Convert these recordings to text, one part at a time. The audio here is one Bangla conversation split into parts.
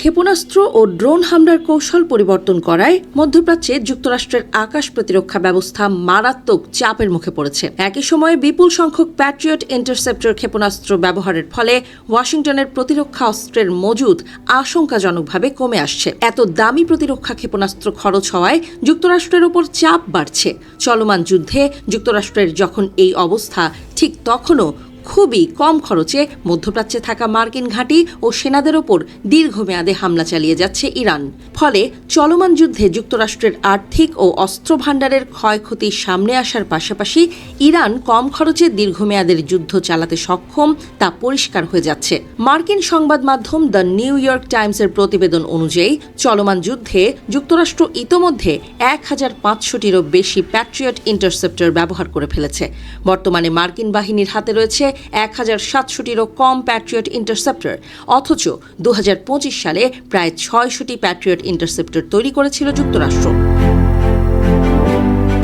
ক্ষেপণাস্ত্র ও ড্রোন হামলার কৌশল পরিবর্তন করায় মধ্যপ্রাচ্যে যুক্তরাষ্ট্রের আকাশ প্রতিরক্ষা ব্যবস্থা মারাত্মক চাপের মুখে পড়েছে। একই সময়ে বিপুল সংখ্যক প্যাট্রিয়ট ইন্টারসেপ্টর ক্ষেপণাস্ত্র ব্যবহারের ফলে ওয়াশিংটনের প্রতিরক্ষা অস্ত্রের মজুদ আশঙ্কাজনকভাবে কমে আসছে। এত দামি প্রতিরক্ষা ক্ষেপণাস্ত্র খরচ হওয়ায় যুক্তরাষ্ট্রের ওপর চাপ বাড়ছে। চলমান যুদ্ধে যুক্তরাষ্ট্রের যখন এই অবস্থা, ঠিক তখনও খুবই কম খরচে মধ্যপ্রাচ্যে থাকা মার্কিন ঘাঁটি ও সেনাদের ওপর দীর্ঘমেয়াদে হামলা চালিয়ে যাচ্ছে ইরান। ফলে চলমান যুদ্ধে যুক্তরাষ্ট্রের আর্থিক ও অস্ত্র ভাণ্ডারের ক্ষয়ক্ষতি সামনে আসার পাশাপাশি ইরান কম খরচে দীর্ঘমেয়াদের যুদ্ধ চালাতে সক্ষম তা পরিষ্কার হয়ে যাচ্ছে। মার্কিন সংবাদ মাধ্যম দ্য নিউ ইয়র্ক টাইমসের প্রতিবেদন অনুযায়ী চলমান যুদ্ধে যুক্তরাষ্ট্র ইতোমধ্যে ১,৫০০টিরও বেশি প্যাট্রিয়ট ইন্টারসেপ্টর ব্যবহার করে ফেলেছে। বর্তমানে মার্কিন বাহিনীর হাতে রয়েছে ১,৭০০টিরও কম প্যাট্রিয়ট ইন্টারসেপ্টর, অথচ ২০২৫ সালে প্রায় ৬০০টি প্যাট্রিয়ট ইন্টারসেপ্টর তৈরি করেছিল যুক্তরাষ্ট্র।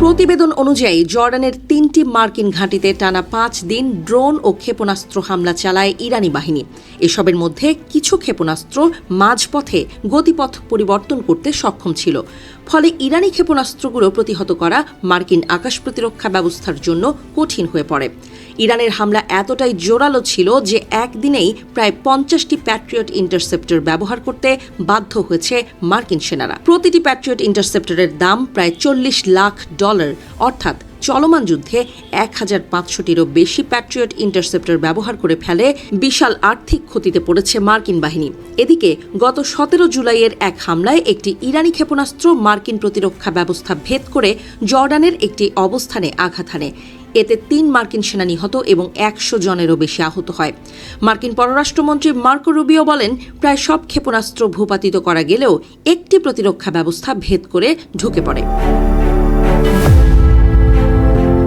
প্রতিবেদন অনুযায়ী জর্ডানের ৩টি মার্কিন ঘাঁটিতে টানা ৫ দিন ড্রোন ও ক্ষেপণাস্ত্র হামলা চালায় ইরানি বাহিনী। এসবের মধ্যে কিছু ক্ষেপণাস্ত্র মাঝপথে গতিপথ পরিবর্তন করতে সক্ষম ছিল। ফলে ইরানি ক্ষেপণাস্ত্রগুলো প্রতিহত করা মার্কিন আকাশ প্রতিরক্ষা ব্যবস্থার জন্য কঠিন হয়ে পড়ে। ইরানের হামলা এতটাই জোরালো ছিল যে একদিনেই প্রায় ৫০টি প্যাট্রিয়ট ইন্টারসেপ্টর ব্যবহার করতে বাধ্য হয়েছে মার্কিন সেনারা। প্রতিটি প্যাট্রিয়ট ইন্টারসেপ্টরের দাম প্রায় $৪০ লাখ, অর্থাৎ চলমান যুদ্ধে ১,৫০০টিরও বেশি প্যাট্রিয়ট ইন্টারসেপ্টর ব্যবহার করে ফেলে বিশাল আর্থিক ক্ষতিতে পড়েছে মার্কিন বাহিনী। এদিকে গত ১৭ জুলাইয়ের এক হামলায় একটি ইরানি ক্ষেপণাস্ত্র মার্কিন প্রতিরক্ষা ব্যবস্থা ভেদ করে জর্ডানের একটি অবস্থানে আঘাত হানে। এতে ৩ মার্কিন সেনা নিহত এবং ১০০ জনেরও বেশি আহত হয়। মার্কিন পররাষ্ট্রমন্ত্রী মার্কো রুবিও বলেন, প্রায় সব ক্ষেপণাস্ত্র ভূপাতিত করা গেলেও একটি প্রতিরক্ষা ব্যবস্থা ভেদ করে ঢুকে পড়ে।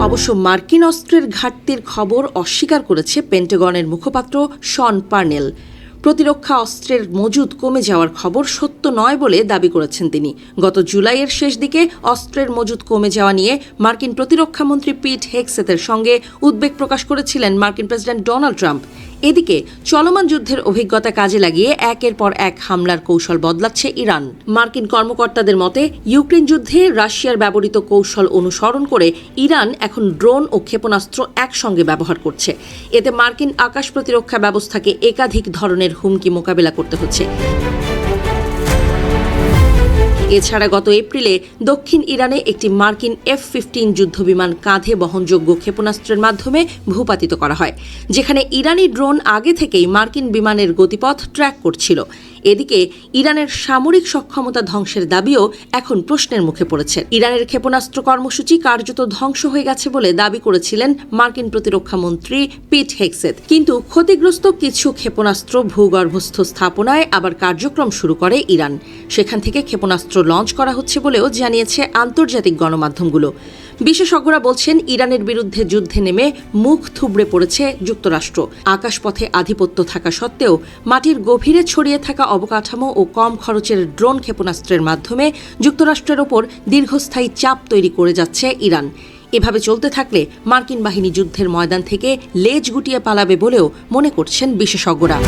অবশ্য মার্কিন অস্ত্রের ঘাটতির খবর অস্বীকার করেছে পেন্টাগনের মুখপাত্র শন পার্নেল। প্রতিরক্ষা অস্ত্রের মজুদ কমে যাওয়ার খবর সত্য নয় বলে দাবি করেছেন তিনি। গত জুলাইয়ের শেষ দিকে অস্ত্রের মজুদ কমে যাওয়া নিয়ে মার্কিন প্রতিরক্ষামন্ত্রী পিট হেগসেথের সঙ্গে উদ্বেগ প্রকাশ করেছিলেন মার্কিন প্রেসিডেন্ট ডোনাল্ড ট্রাম্প। এদিকে চলমান যুদ্ধের অভিজ্ঞতা কাজে লাগিয়ে একের পর এক হামলার কৌশল বদলাচ্ছে ইরান। মার্কিন কর্মকর্তাদের মতে ইউক্রেন যুদ্ধে রাশিয়ার ব্যবহৃত কৌশল অনুসরণ করে ইরান এখন ড্রোন ও ক্ষেপণাস্ত্র একসঙ্গে ব্যবহার করছে। এতে মার্কিন আকাশ প্রতিরক্ষা ব্যবস্থাকে একাধিক ধরনের হুমকি মোকাবেলা করতে হচ্ছে। এছাড়া গত এপ্রিলে দক্ষিণ ইরানে একটি মার্কিন F-15 যুদ্ধবিমান কাঁধে বহনযোগ্য ক্ষেপণাস্ত্রের মাধ্যমে ভূপাতিত করা হয়, যেখানে ইরানি ড্রোন আগে থেকেই মার্কিন বিমানের গতিপথ ট্র্যাক করছিল। এদিকে ইরানের সামরিক সক্ষমতা ধ্বংসের দাবিও এখন প্রশ্নের মুখে পড়েছে। ইরানের ক্ষেপণাস্ত্র কর্মসূচি কার্যত ধ্বংস হয়ে গেছে বলে দাবি করেছিলেন মার্কিন প্রতিরক্ষা মন্ত্রী পিট হেগসেথ। কিন্তু ক্ষতিগ্রস্ত কিছু ক্ষেপণাস্ত্র ভূগর্ভস্থ স্থাপনায় আবার কার্যক্রম শুরু করে ইরান। সেখান থেকে ক্ষেপণাস্ত্র লঞ্চ করা হচ্ছে বলেও জানিয়েছে আন্তর্জাতিক গণমাধ্যমগুলো। বিশেষজ্ঞরা বলছেন, ইরানের বিরুদ্ধে যুদ্ধে নেমে মুখ থুবড়ে পড়েছে যুক্তরাষ্ট্র। আকাশপথে আধিপত্য থাকা সত্ত্বেও মাটির গভীরে ছড়িয়ে থাকা অবকাঠামো ও কম খরচের ড্রোন ক্ষেপণাস্ত্রের মাধ্যমে যুক্তরাষ্ট্রের ওপর দীর্ঘস্থায়ী চাপ তৈরি করে যাচ্ছে ইরান। এভাবে চলতে থাকলে মার্কিন বাহিনী যুদ্ধের ময়দান থেকে লেজ গুটিয়ে পালাবে বলেও মনে করছেন বিশেষজ্ঞরা।